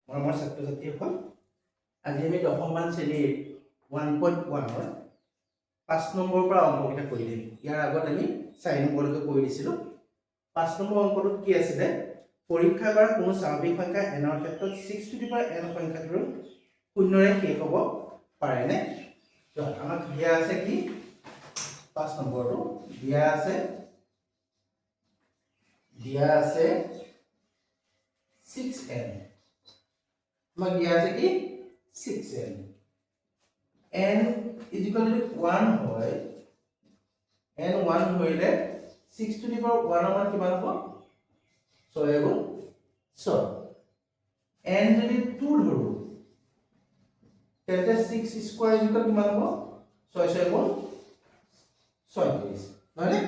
মৰমৰ ছাত্ৰ ছাত্ৰীসকল, আজি আমি দশমমান শ্ৰেণীৰ 1.1 5 নম্বৰৰ পৰা অংককেইটা কৰি দিম। ইয়াৰ আগত আমি 4 নম্বৰলৈকে কৰি দিছিলোঁ। 5 নম্বৰ অংকটোত কি আছিলে? পৰীক্ষাগাৰ কোনো স্বাভাৱিক সংখ্যা n ৰ ক্ষেত্ৰত 6 to the power n সংখ্যাটোৰ শূন্যৰে শেষ হ'ব পাৰেনে? তো আমাক দিয়া আছে কি 5 নম্বৰটো দিয়া আছে 6n। আমাক দিয়া আছে কি 6n। n is equal to 1 হয়, n 1 ধৰিলে 6 to the power 1 ৰ মান কিমান হ'ব? 6 গুণ 6। n যদি 2 ধৰো তেন্তে 6 স্কয়াৰ is equal কিমান হ'ব? 6 6 গুণ 36, নহয়নে?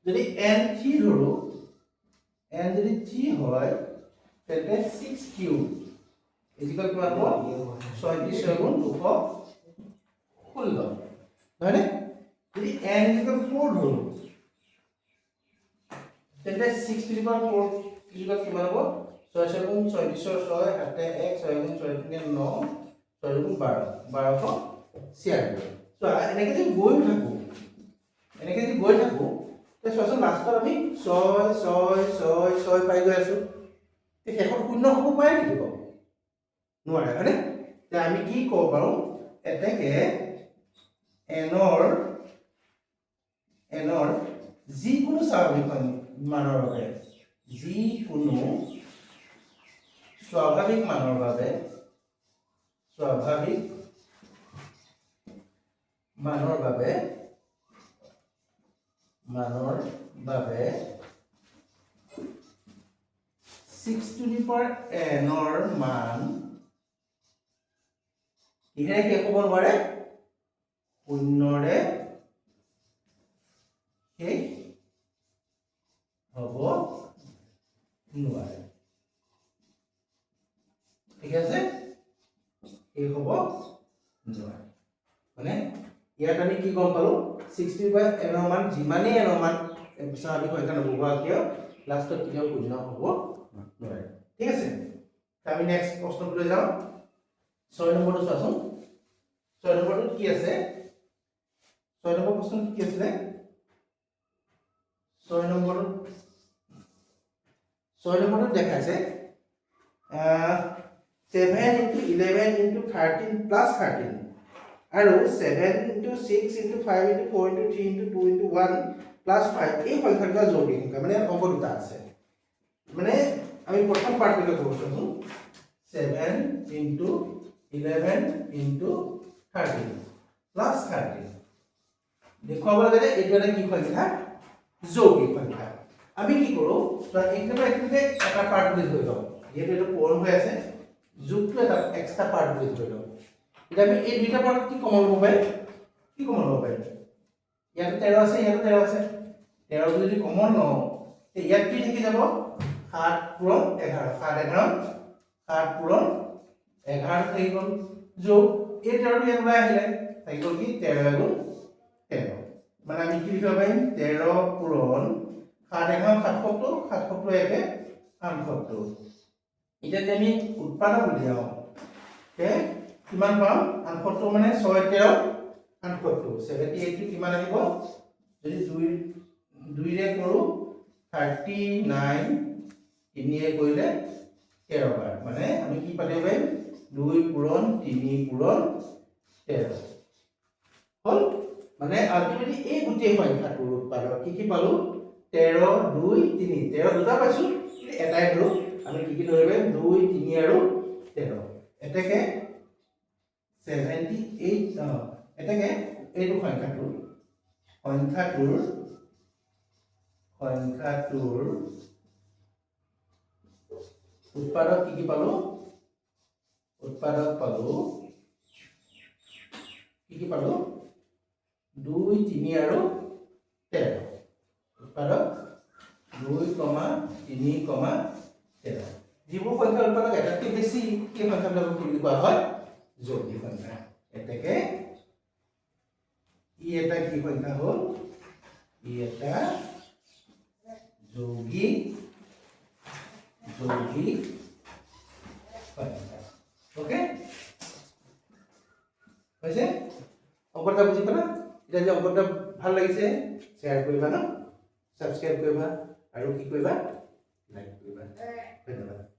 যদি n 3 ধৰো, n যদি 3 হয় তেন্তে 6 কিউব is equal কিমান হ'ব? 36 গুণ 216, নহয়নে? যদি n is equal 4 ধৰো তেন্তে 6 to the power 4 is equal কিমান হ'ব? 6 গুণ 36 6 7 1 6 গুণ 6 3 9 6 গুণ 12 1296। তো এনেকৈ যদি গৈ থাকো তে চোৱাচোন লাষ্টত আমি 6 6 6 6 পাই গৈ আছো। তে শেষত শূন্য হ'ব পাৰে নেকি বাৰু? নোৱাৰে, হয়নে? তে আমি কি ক'ব পাৰো? এতেকে n ৰ যিকোনো স্বাভাৱিক মানৰ বাবে মানৰ বাবে 6 to the power n ৰ মান কিহেৰে শেষ হ'ব নোৱাৰে? শূন্যৰে শেষ হ'ব নোৱাৰে। ঠিক আছে, শেষ হ'ব নোৱাৰে। মানে ইয়াত আমি কি গম পালো? 6 to the power n ৰ মান যিমানেই n ৰ মান স্বাভাৱিক সংখ্যা নবহোৱা কিয় লাষ্টত কেতিয়াও শূন্য হ'ব নোৱাৰে। ঠিক আছে, আমি নেক্সট প্ৰশ্নটোলৈ যাওঁ। 6 নম্বৰটো চোৱাচোন। 6 নম্বৰটোত কি আছে? 6 নম্বৰ প্ৰশ্নটো কি আছিলে? 6 নম্বৰটোত দেখাইছে 7 into 11 into 13 plus 13 আৰু 7 into 6 into 5 into 4 into 3 into 2 into 1 plus 5 এই সংখ্যাটো যৌগিক সংখ্যা, মানে অংক দুটা আছে। মানে আমি প্ৰথম পাৰ্টটো কৰিছো 7 into 11 into 13 plus 13 দেখুৱাব লাগে যে এইটো এটা কি সংখ্যা? যৌগিক সংখ্যা। আমি কি কৰো? এইটোতে এটা পাৰ্ট বুলি ধৰি লওঁ, যেহেতু এইটো পূৰণ হৈ আছে যোগটো এটা এক্সট্ৰা পাৰ্ট বুলি ধৰি লওঁ। এতিয়া আমি এই দুইটা পাৰ্টত কি কমন ল'ব পাৰিম? ইয়াতো 13 আছে, ইয়াতো 13 আছে। 13 যদি কমন লওঁ তে ইয়াত কি থাকি যাব? 7 পূৰণ 11 7 পূৰণ 11 থাকি গ'ল যোগ এই 13টো ইয়াত ওলাই আহিলে থাকি গ'ল কি 13 গুণ 13। মানে আমি কি লিখিব পাৰিম? 13 পূৰণ 7 11 77 77 একে 68। এতিয়া যদি আমি উৎপাদক উলিয়াও তে কিমান পাম? 68 মানে 6 13 68 78 টো কিমান আহিব? যদি 2 ৰে কৰো 39 3 ৰে কৰিলে 13 বাৰ, মানে আমি কি পাতিব পাৰিম? 2 পূৰণ 3 পূৰণ 13 হল। মানে আলটিমেটলি এই গোটেই সংখ্যাটোৰ উৎপাদক কি পালো? 13 2 3 13 দুটা পাইছো, কিন্তু এটাই ধৰো। আমি কি ধৰিব পাৰিম? 2 3 আৰু 13। এতেকে 78 এতেকে এইটো সংখ্যাটোৰ উৎপাদক কি পালো? উৎপাদক পালো 2 3 আৰু 13। উৎপাদক 2, 3, 13। যিবোৰ সংখ্যাৰ উৎপাদক এটাতকৈ বেছি সেই সংখ্যাবিলাকক কি বুলি কোৱা হয়? যৌগিক সংখ্যা। এতেকে ই এটা কি সংখ্যা হ'ল? ই এটা যৌগিক সংখ্যা। হৈছে অংকটা বুজি পালা এতিয়া যে অংকটা ভাল লাগিছে শ্বেয়াৰ কৰিবা ন সাবস্ক্ৰাইব কৰিবা আৰু কি কৰিবা লাইক কৰিবা ধন্যবাদ